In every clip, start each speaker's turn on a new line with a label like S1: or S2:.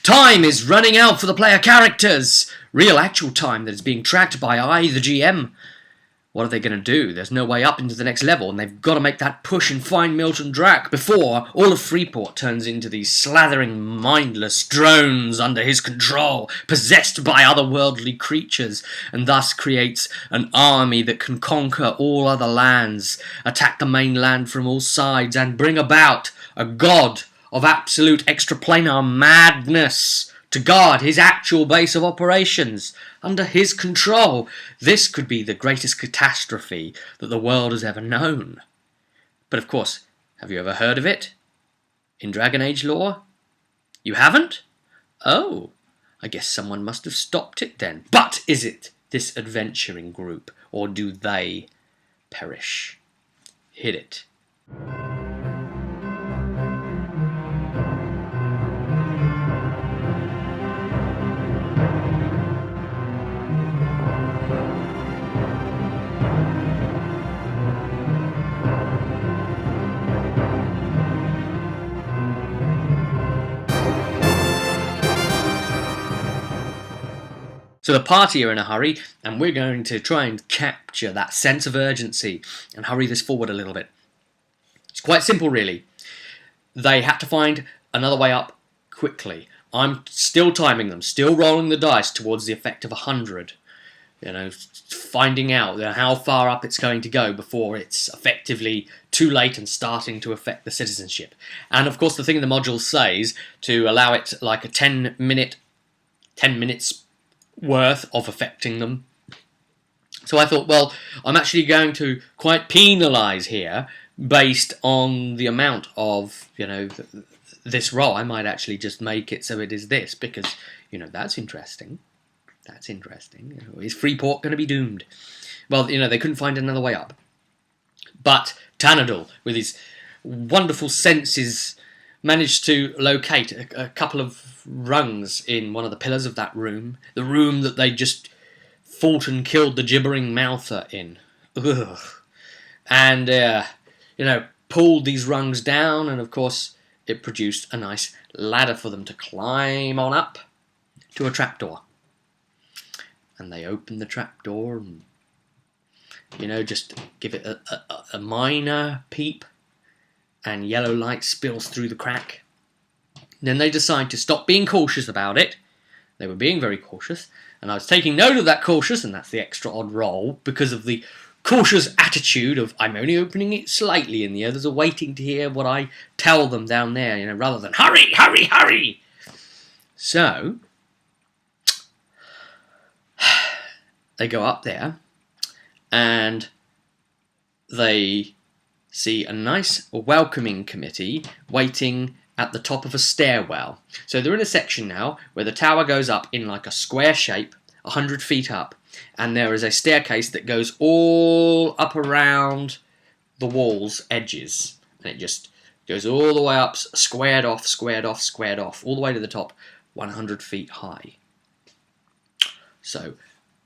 S1: Time is running out for the player characters. Real actual time that is being tracked by I, the GM. What are they going to do? There's no way up into the next level, and they've got to make that push and find Milton Drac before all of Freeport turns into these slathering, mindless drones under his control, possessed by otherworldly creatures, and thus creates an army that can conquer all other lands, attack the mainland from all sides, and bring about a god of absolute extraplanar madness to guard his actual base of operations under his control. This could be the greatest catastrophe that the world has ever known. But of course, have you ever heard of it? In Dragon Age lore? You haven't? Oh, I guess someone must have stopped it then. But is it this adventuring group, or do they perish? Hit it. So the party are in a hurry, and we're going to try and capture that sense of urgency and hurry this forward a little bit. It's quite simple, really. They have to find another way up quickly. I'm still timing them, still rolling the dice towards the effect of 100. Finding out how far up it's going to go before it's effectively too late and starting to affect the citizenship. And of course, the thing the module says to allow it like a 10 minutes worth of affecting them. So I thought, well, I'm actually going to quite penalise here based on the amount of, this roll. I might actually just make it so it is this, because, that's interesting. That's interesting. Is Freeport going to be doomed? Well, they couldn't find another way up. But Tanadul, with his wonderful senses, managed to locate a couple of rungs in one of the pillars of that room. The room that they just fought and killed the gibbering mouther in. Ugh. And, pulled these rungs down, and of course it produced a nice ladder for them to climb on up to a trapdoor. And they opened the trapdoor and, just give it a minor peep, and yellow light spills through the crack. Then they decide to stop being cautious about it. They were being very cautious, and I was taking note of that cautious, and that's the extra odd roll, because of the cautious attitude of, I'm only opening it slightly, and the others are waiting to hear what I tell them down there, rather than, hurry, hurry, hurry! So, they go up there, and they see a nice welcoming committee waiting at the top of a stairwell. So they're in a section now where the tower goes up in like a square shape, 100 feet up, and there is a staircase that goes all up around the wall's edges, and it just goes all the way up, squared off, squared off, squared off, all the way to the top, 100 feet high. So,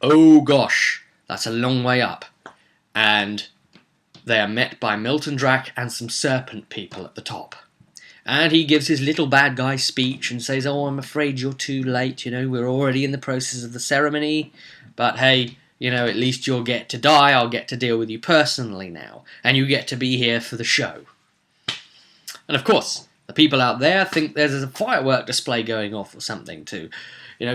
S1: oh gosh, that's a long way up, and they are met by Milton Drac and some serpent people at the top. And he gives his little bad guy speech and says, oh, I'm afraid you're too late, we're already in the process of the ceremony, but hey, at least you'll get to die, I'll get to deal with you personally now, and you get to be here for the show. And of course, the people out there think there's a firework display going off or something to,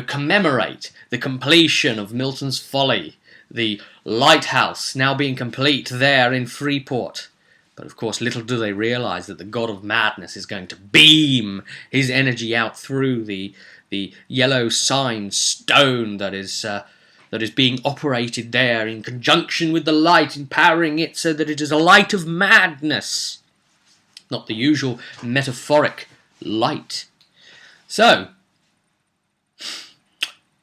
S1: commemorate the completion of Milton's Folly, the lighthouse now being complete there in Freeport. But of course, little do they realise that the god of madness is going to beam his energy out through the yellow sign stone that is being operated there in conjunction with the light, empowering it so that it is a light of madness, not the usual metaphoric light. So,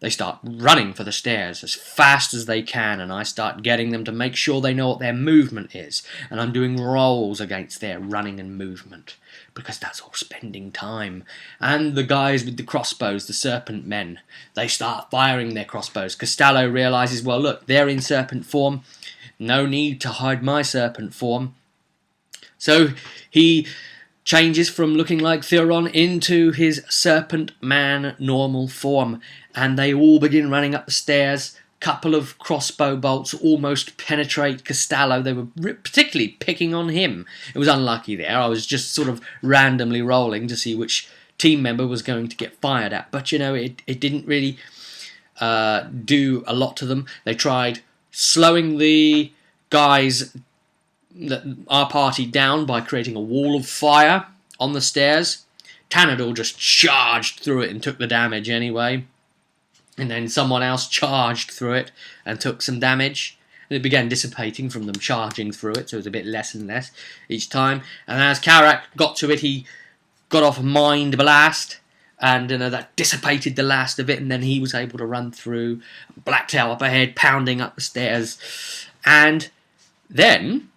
S1: they start running for the stairs as fast as they can, and I start getting them to make sure they know what their movement is. And I'm doing rolls against their running and movement, because that's all spending time. And the guys with the crossbows, the serpent men, they start firing their crossbows. Costello realises, well, look, they're in serpent form. No need to hide my serpent form. So he changes from looking like Theron into his serpent man normal form, and they all begin running up the stairs. Couple of crossbow bolts almost penetrate Costello. They were particularly picking on him. It was unlucky there. I was just sort of randomly rolling to see which team member was going to get fired at, but it didn't really do a lot to them. They tried slowing the guys, our party, down by creating a wall of fire on the stairs. Tanador just charged through it and took the damage anyway. And then someone else charged through it and took some damage. And it began dissipating from them charging through it, so it was a bit less and less each time. And as Karak got to it, he got off a mind blast, and that dissipated the last of it, and then he was able to run through. Blacktail up ahead, pounding up the stairs. And then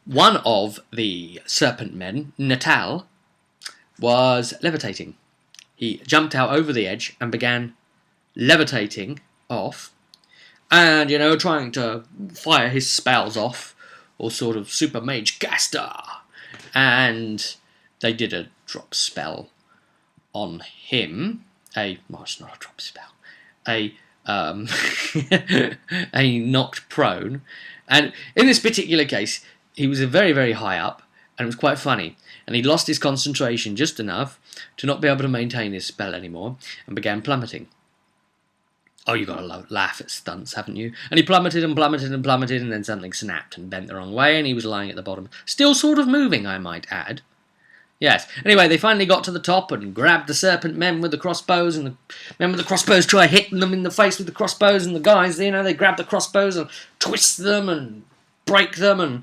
S1: one of the serpent men, Natal, was levitating. He jumped out over the edge and began levitating off, and trying to fire his spells off, or sort of super mage Gaster, and they did a drop spell on him. It's not a drop spell. A knocked prone, and in this particular case, he was very, very high up, and it was quite funny. And he lost his concentration just enough to not be able to maintain his spell anymore, and began plummeting. Oh, you've got to laugh at stunts, haven't you? And he plummeted and plummeted and plummeted, and then something snapped and bent the wrong way, and he was lying at the bottom. Still sort of moving, I might add. Yes. Anyway, they finally got to the top and grabbed the serpent men with the crossbows, and the men with the crossbows try hitting them in the face with the crossbows, and the guys, they grab the crossbows and twist them and break them and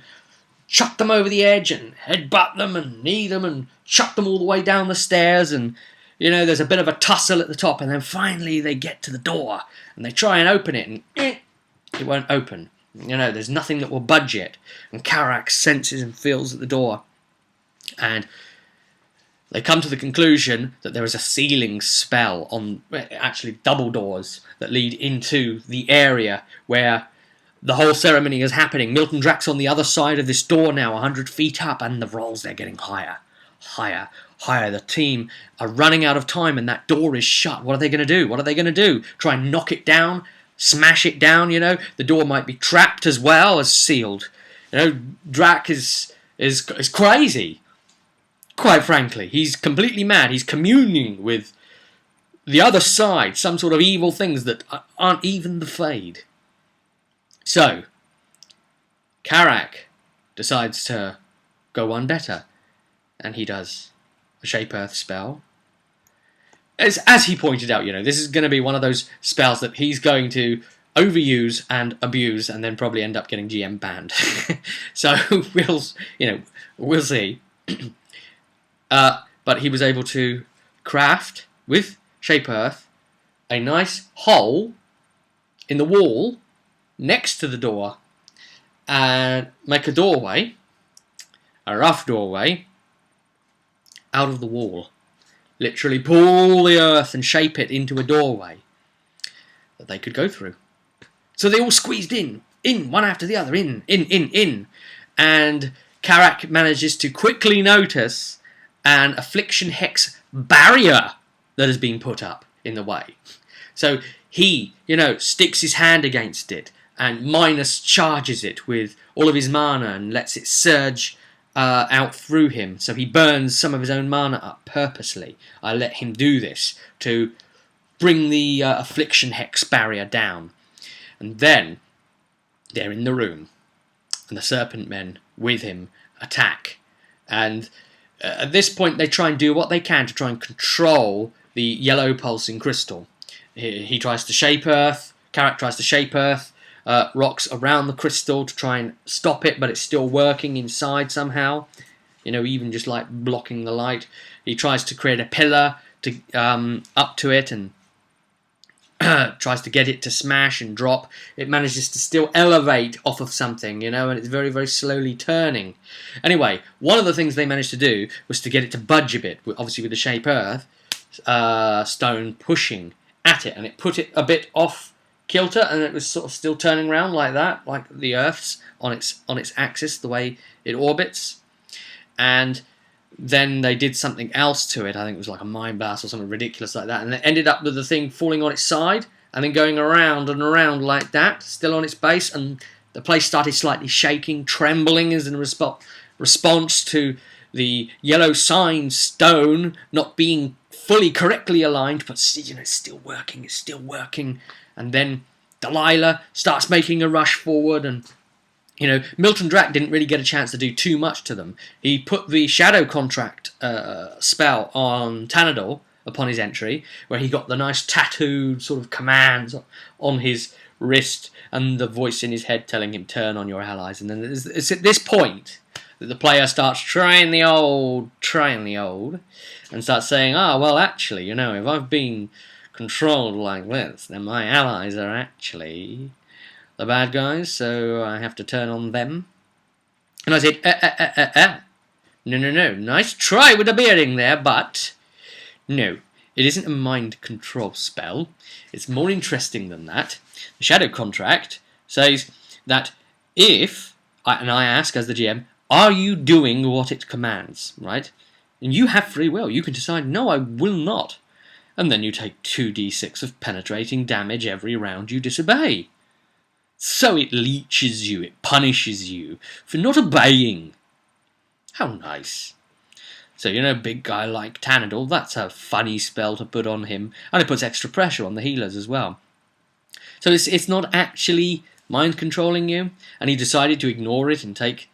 S1: chuck them over the edge and headbutt them and knee them and chuck them all the way down the stairs, and there's a bit of a tussle at the top, and then finally they get to the door and they try and open it, and it won't open. There's nothing that will budge it, and Karak senses and feels at the door, and they come to the conclusion that there is a sealing spell on, actually double doors, that lead into the area where the whole ceremony is happening. Milton Drac's on the other side of this door now, 100 feet up, and the rolls, they're getting higher, higher, higher. The team are running out of time, and that door is shut. What are they going to do? Try and knock it down? Smash it down, The door might be trapped as well as sealed. Drac is crazy. Quite frankly, he's completely mad. He's communing with the other side, some sort of evil things that aren't even the Fade. So, Karak decides to go one better, and he does a Shape Earth spell. As he pointed out, this is going to be one of those spells that he's going to overuse and abuse, and then probably end up getting GM banned. So we'll see. But he was able to craft with Shape Earth a nice hole in the wall next to the door, and make a doorway, a rough doorway, out of the wall. Literally pull the earth and shape it into a doorway that they could go through. So they all squeezed in, one after the other, in. And Karak manages to quickly notice an Affliction Hex barrier that has been put up in the way. So he, sticks his hand against it and minus charges it with all of his mana and lets it surge out through him. So he burns some of his own mana up purposely. I let him do this to bring the Affliction Hex barrier down. And then they're in the room, and the Serpent Men with him attack. And at this point they try and do what they can to try and control the yellow pulsing crystal. He tries to Shape Earth, Karak tries to Shape Earth, rocks around the crystal to try and stop it, but it's still working inside somehow. Even just like blocking the light. He tries to create a pillar to up to it and tries to get it to smash and drop. It manages to still elevate off of something, and it's very, very slowly turning. Anyway, one of the things they managed to do was to get it to budge a bit, obviously with the Shape Earth stone pushing at it, and it put it a bit off kilter, and it was sort of still turning around like that, like the Earth's on its axis, the way it orbits. And then they did something else to it. I think it was like a mind blast or something ridiculous like that. And it ended up with the thing falling on its side and then going around and around like that, still on its base. And the place started slightly shaking, trembling as in response to the yellow sign stone not being fully correctly aligned. But, it's still working, it's still working. And then Delilah starts making a rush forward, and Milton Drac didn't really get a chance to do too much to them. He put the shadow contract spell on Tanador upon his entry, where he got the nice tattooed sort of commands on his wrist and the voice in his head telling him, turn on your allies. And then it's at this point that the player starts trying the old, and starts saying, well, actually, if I've been controlled like this, then my allies are actually the bad guys, so I have to turn on them. And I said, no, nice try with the bearding there, but no, it isn't a mind control spell. It's more interesting than that. The shadow contract says that and I ask as the GM, are you doing what it commands, right? And you have free will. You can decide, no, I will not. And then you take 2d6 of penetrating damage every round you disobey. So it leeches you, it punishes you for not obeying. How nice. So, big guy like Tanador, that's a funny spell to put on him. And it puts extra pressure on the healers as well. So it's not actually mind controlling you, and he decided to ignore it and take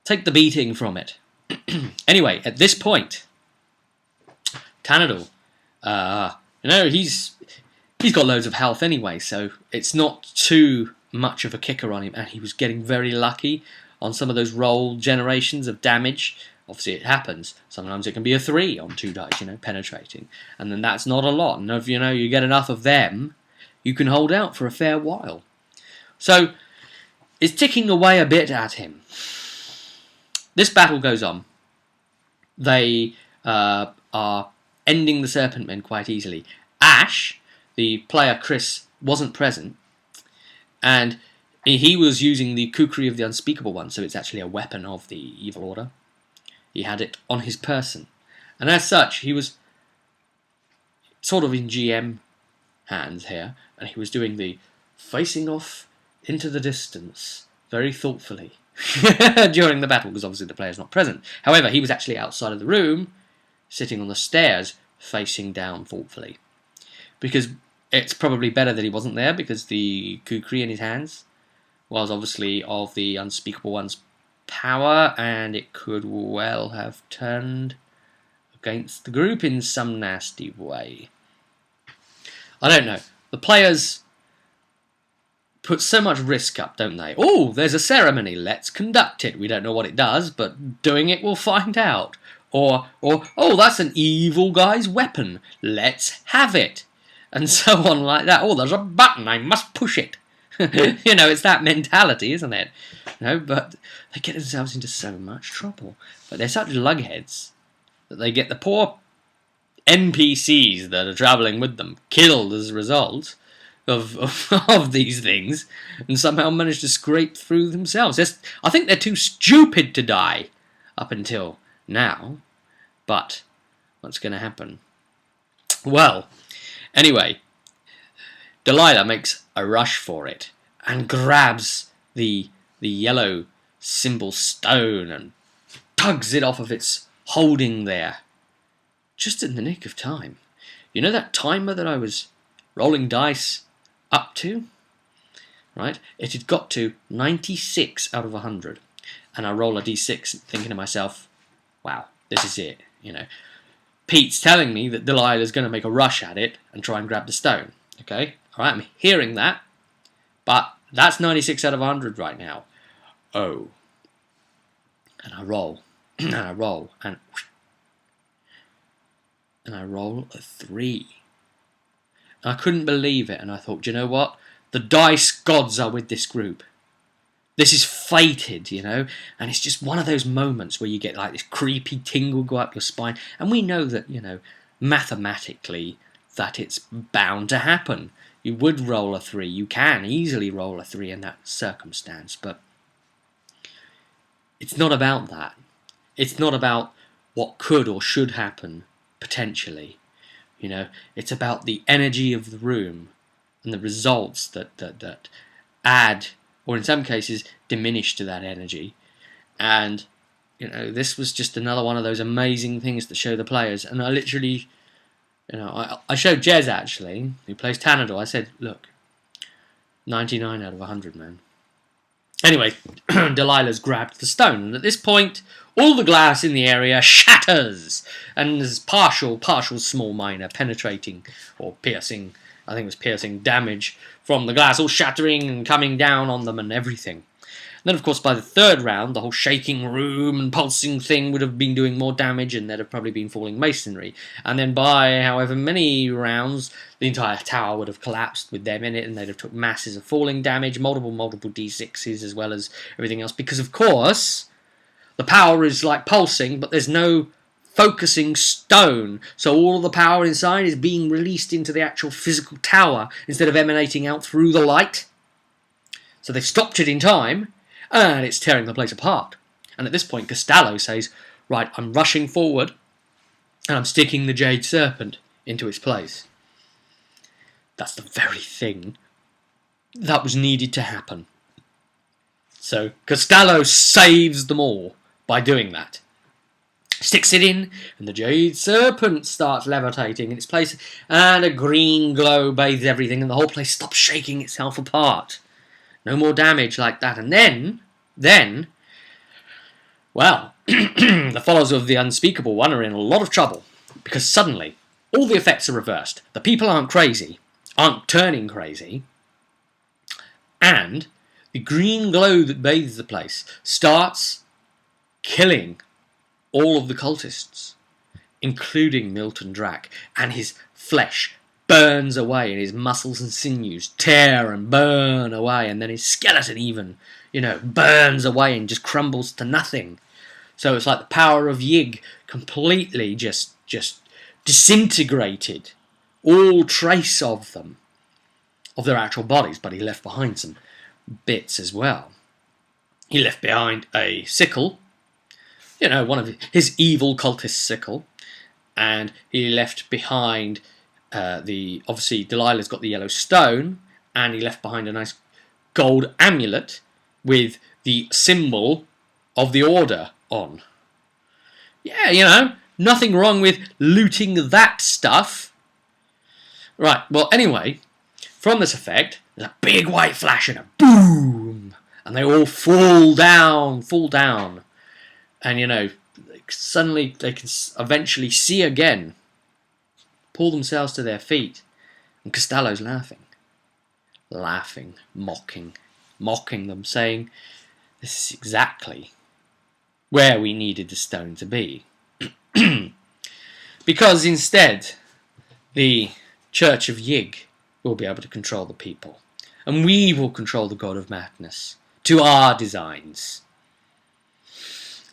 S1: the beating from it. Anyway, at this point, Tanador, he's got loads of health anyway, so it's not too much of a kicker on him, and he was getting very lucky on some of those roll generations of damage. Obviously it happens. Sometimes it can be a 3 on 2 dice, penetrating. And then that's not a lot. And if you get enough of them, you can hold out for a fair while. So it's ticking away a bit at him. This battle goes on. They are ending the Serpent Men quite easily. Ash, the player Chris, wasn't present, and he was using the Kukri of the Unspeakable One, so it's actually a weapon of the Evil Order. He had it on his person, and as such, he was sort of in GM hands here, and he was doing the facing off into the distance very thoughtfully during the battle, because obviously the player's not present. However, he was actually outside of the room, sitting on the stairs, facing down thoughtfully. Because it's probably better that he wasn't there, because the Kukri in his hands was obviously of the Unspeakable One's power, and it could well have turned against the group in some nasty way. I don't know. The players put so much risk up, don't they? Oh, there's a ceremony, let's conduct it. We don't know what it does, but doing it we'll find out. Or oh, that's an evil guy's weapon, let's have it. And so on like that. Oh, there's a button, I must push it. It's that mentality, isn't it? But they get themselves into so much trouble. But they're such lugheads that they get the poor NPCs that are travelling with them killed as a result of these things, and somehow manage to scrape through themselves. I think they're too stupid to die up until now. But what's going to happen? Well, anyway, Delilah makes a rush for it and grabs the yellow symbol stone and tugs it off of its holding there. Just in the nick of time. That timer that I was rolling dice up to? Right? It had got to 96 out of 100. And I roll a d6 thinking to myself, wow, this is it. Pete's telling me that Delilah's going to make a rush at it and try and grab the stone. Okay? Alright, I'm hearing that. But that's 96 out of 100 right now. Oh. And I roll. And I roll. And I roll a 3. And I couldn't believe it. And I thought, do you know what? The dice gods are with this group. This is fated, and it's just one of those moments where you get like this creepy tingle go up your spine, and we know that, mathematically that it's bound to happen. You would roll a 3, you can easily roll a 3 in that circumstance, but it's not about that. It's not about what could or should happen, potentially. You know, it's about the energy of the room and the results that add, or in some cases, diminish to that energy. And, you know, this was just another one of those amazing things to show the players. And I literally, you know, I showed Jez, actually, who plays Tanador. I said, look, 99 out of 100, man. Anyway, Delilah's grabbed the stone, and at this point, all the glass in the area shatters, and there's partial small minor penetrating, or piercing, I think it was piercing damage from the glass, all shattering and coming down on them and everything. And then, of course, by the third round, the whole shaking room and pulsing thing would have been doing more damage, and there'd have probably been falling masonry. And then by however many rounds, the entire tower would have collapsed with them in it, and they'd have took masses of falling damage, multiple D6s, as well as everything else. Because, of course, the power is like pulsing, but there's no focusing stone. So all of the power inside is being released into the actual physical tower instead of emanating out through the light. So they've stopped it in time, and it's tearing the place apart. And at this point, Costello says, right, I'm rushing forward, and I'm sticking the Jade Serpent into its place. That's the very thing that was needed to happen. So Costello saves them all by doing that. Sticks it in, and the Jade Serpent starts levitating in its place, and a green glow bathes everything, and the whole place stops shaking itself apart. No more damage like that. And then, well, the followers of the Unspeakable One are in a lot of trouble, because suddenly all the effects are reversed. The people aren't turning crazy, and the green glow that bathes the place starts killing all of the cultists, including Milton Drac, and his flesh burns away, and his muscles and sinews tear and burn away, and then his skeleton even, you know, burns away and just crumbles to nothing. So it's like the power of Yig completely just disintegrated all trace of them, of their actual bodies, but he left behind some bits as well. He left behind a sickle, you know, one of his evil cultist sickle, and he left behind obviously Delilah's got the yellow stone, and he left behind a nice gold amulet with the symbol of the order on. Yeah, you know, nothing wrong with looting that stuff. Right, well, anyway, from this effect, there's a big white flash and a boom, and they all fall down, and, you know, suddenly they can eventually see again, pull themselves to their feet, and Costello's laughing, mocking them, saying, this is exactly where we needed the stone to be. Because instead, the Church of Yig will be able to control the people, and we will control the God of Madness to our designs.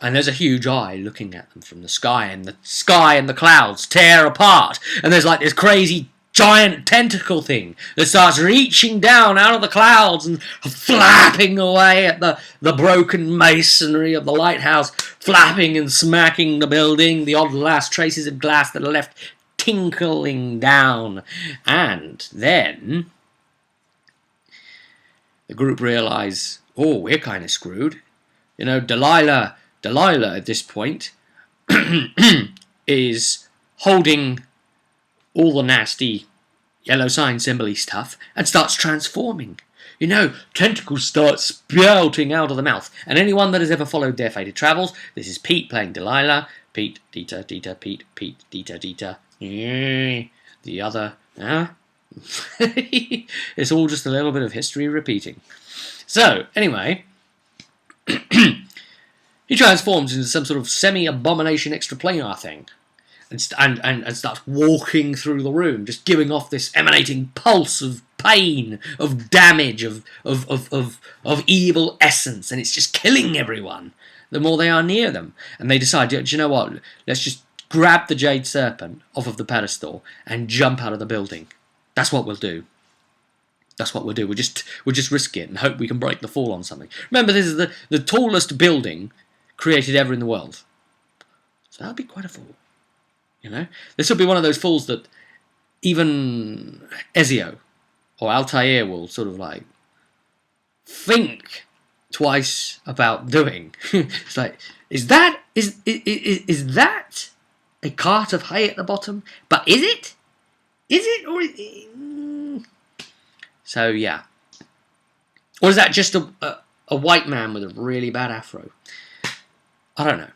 S1: And there's a huge eye looking at them from the sky, and the sky and the clouds tear apart, and there's like this crazy giant tentacle thing that starts reaching down out of the clouds and flapping away at the broken masonry of the lighthouse, flapping and smacking the building, the odd last traces of glass that are left tinkling down. And then the group realise, oh, we're kind of screwed. You know, Delilah at this point is holding all the nasty yellow sign symbol-y stuff and starts transforming. You know, tentacles start spouting out of the mouth. And anyone that has ever followed Their Fated Travels, this is Pete playing Delilah. Pete, Dita, Pete, Dita. The other, it's all just a little bit of history repeating. So, anyway, he transforms into some sort of semi-abomination extraplanar thing, and starts walking through the room, just giving off this emanating pulse of pain, of damage, of evil essence, and it's just killing everyone the more they are near them. And they decide, do you know what? Let's just grab the Jade Serpent off of the pedestal and jump out of the building. That's what we'll do. We'll just risk it and hope we can break the fall on something. Remember, this is the tallest building created ever in the world. So that'd be quite a fall. This would be one of those falls that even Ezio or Altair will sort of like think twice about doing. It's like, is that a cart of hay at the bottom? But is it? Is it or is it? So yeah. Or is that just a white man with a really bad afro? I don't know.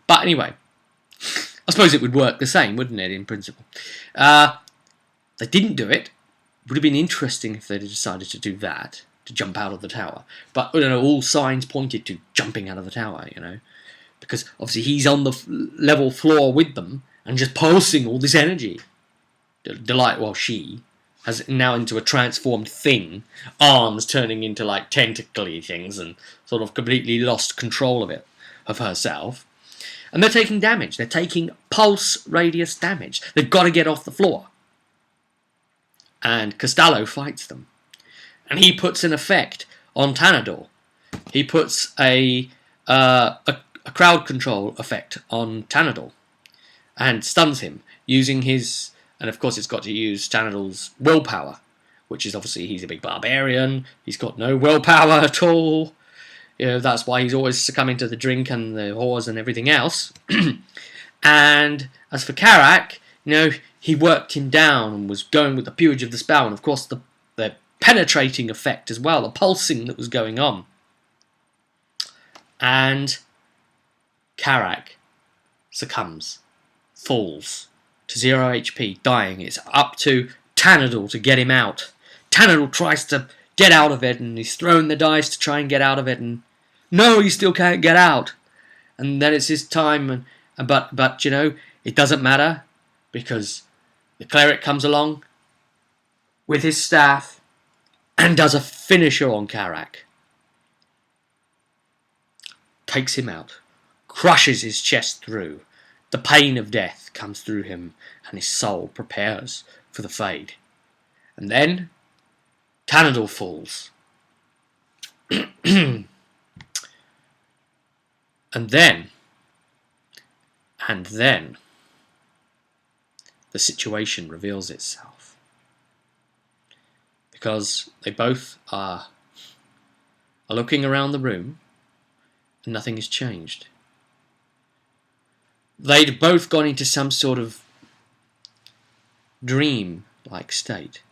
S1: But anyway, I suppose it would work the same, wouldn't it, in principle? They didn't do it. Would have been interesting if they'd decided to do that, to jump out of the tower. But, all signs pointed to jumping out of the tower, because obviously he's on the level floor with them and just pulsing all this energy. She has now into a transformed thing, arms turning into like tentacly things and sort of completely lost control of herself. And they're taking damage. They're taking pulse radius damage. They've got to get off the floor. And Costello fights them. And he puts an effect on Tanador. He puts a crowd control effect on Tanador and stuns him using his... And of course it's got to use Tanador's willpower, which is obviously he's a big barbarian. He's got no willpower at all. That's why he's always succumbing to the drink and the whores and everything else. And as for Karak, he worked him down and was going with the pewage of the spell, and of course the penetrating effect as well, the pulsing that was going on. And Karak succumbs, falls to 0 HP, dying. It's up to Tanador to get him out. Tanador tries to get out of it, and he's throwing the dice to try and get out of it, and no, he still can't get out. And then it's his time, but it doesn't matter, because the cleric comes along with his staff and does a finisher on Karak. Takes him out, crushes his chest through. The pain of death comes through him, and his soul prepares for the fade. And then Tanador falls. And then the situation reveals itself. Because they both are looking around the room and nothing has changed. They'd both gone into some sort of dream-like state.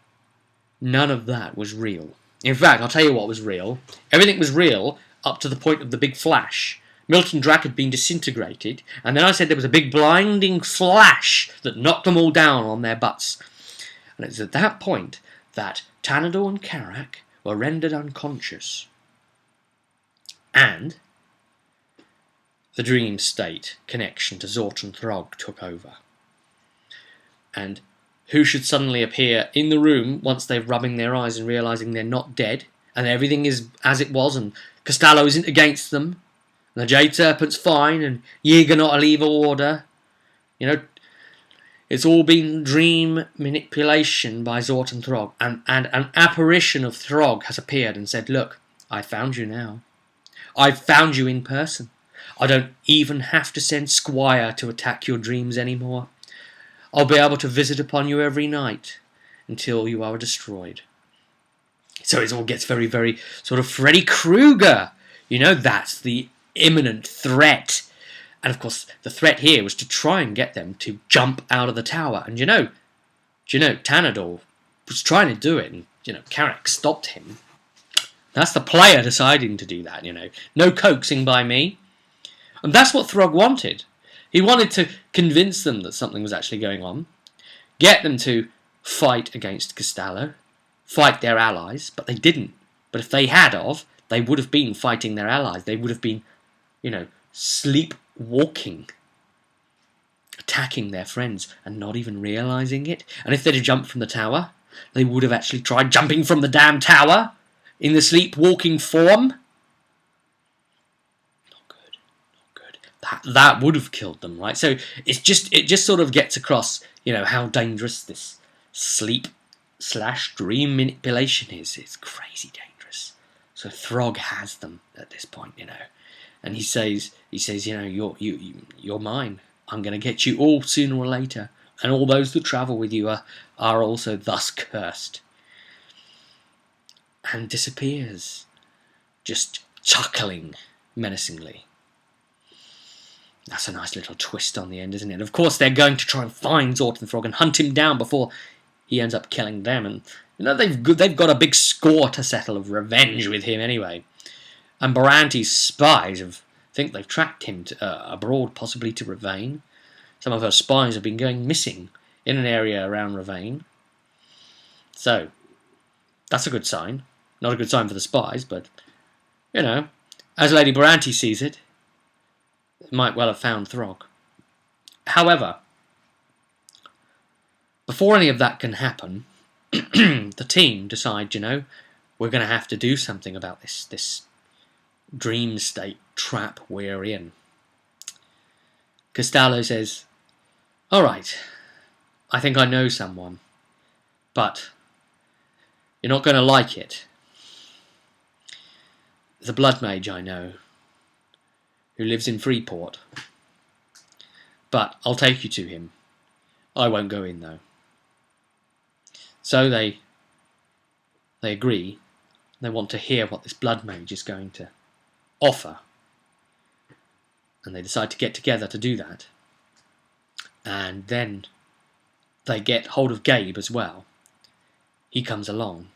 S1: None of that was real. In fact, I'll tell you what was real. Everything was real up to the point of the big flash. Milton Drac had been disintegrated, and then I said there was a big blinding flash that knocked them all down on their butts. And it's at that point that Tanador and Karak were rendered unconscious. And the dream state connection to Zort and Throg took over. And who should suddenly appear in the room once they're rubbing their eyes and realising they're not dead, and everything is as it was, and Costello isn't against them, and the Jade Serpent's fine, and Yeager not a legal order. It's all been dream manipulation by Zort and Throg, and an apparition of Throg has appeared and said, look, I found you now. I've found you in person. I don't even have to send Squire to attack your dreams anymore. I'll be able to visit upon you every night until you are destroyed. So it all gets very, very sort of Freddy Krueger. That's the imminent threat. And of course, the threat here was to try and get them to jump out of the tower. And Tanador was trying to do it, and Karak stopped him. That's the player deciding to do that. No coaxing by me. And that's what Throg wanted. He wanted to convince them that something was actually going on, get them to fight against Costello, fight their allies, but they didn't. But if they had they would have been fighting their allies. They would have been, sleepwalking, attacking their friends and not even realising it. And if they'd have jumped from the tower, they would have actually tried jumping from the damn tower in the sleepwalking form. That would have killed them, right? So it just sort of gets across, how dangerous this sleep/dream manipulation is. It's crazy dangerous. So Throg has them at this point, and he says, you're mine. I'm going to get you all sooner or later, and all those that travel with you are also thus cursed. And disappears, just chuckling menacingly. That's a nice little twist on the end, isn't it? Of course, they're going to try and find Zortenfrog and hunt him down before he ends up killing them. And they've got a big score to settle of revenge with him anyway. And Baranti's spies think they've tracked him abroad, possibly to Ravane. Some of her spies have been going missing in an area around Ravane. So, that's a good sign. Not a good sign for the spies, but, as Lady Baranti sees it, they might well have found Throg. However, before any of that can happen, the team decide, we're going to have to do something about this dream state trap we're in. Costello says, all right, I think I know someone, but you're not going to like it. There's a blood mage I know who lives in Freeport, but I'll take you to him. I won't go in, though. So they agree. They want to hear what this blood mage is going to offer, and they decide to get together to do that. And then they get hold of Gabe as well. He comes along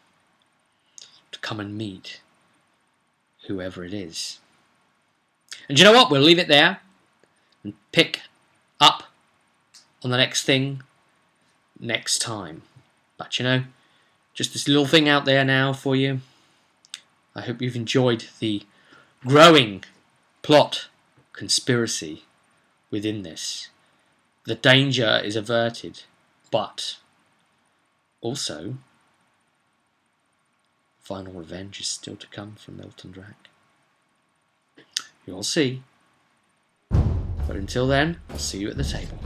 S1: to come and meet whoever it is. And you know what? We'll leave it there and pick up on the next thing next time. But just this little thing out there now for you. I hope you've enjoyed the growing plot conspiracy within this. The danger is averted, but also final revenge is still to come from Milton Drac. You'll see. But until then, I'll see you at the table.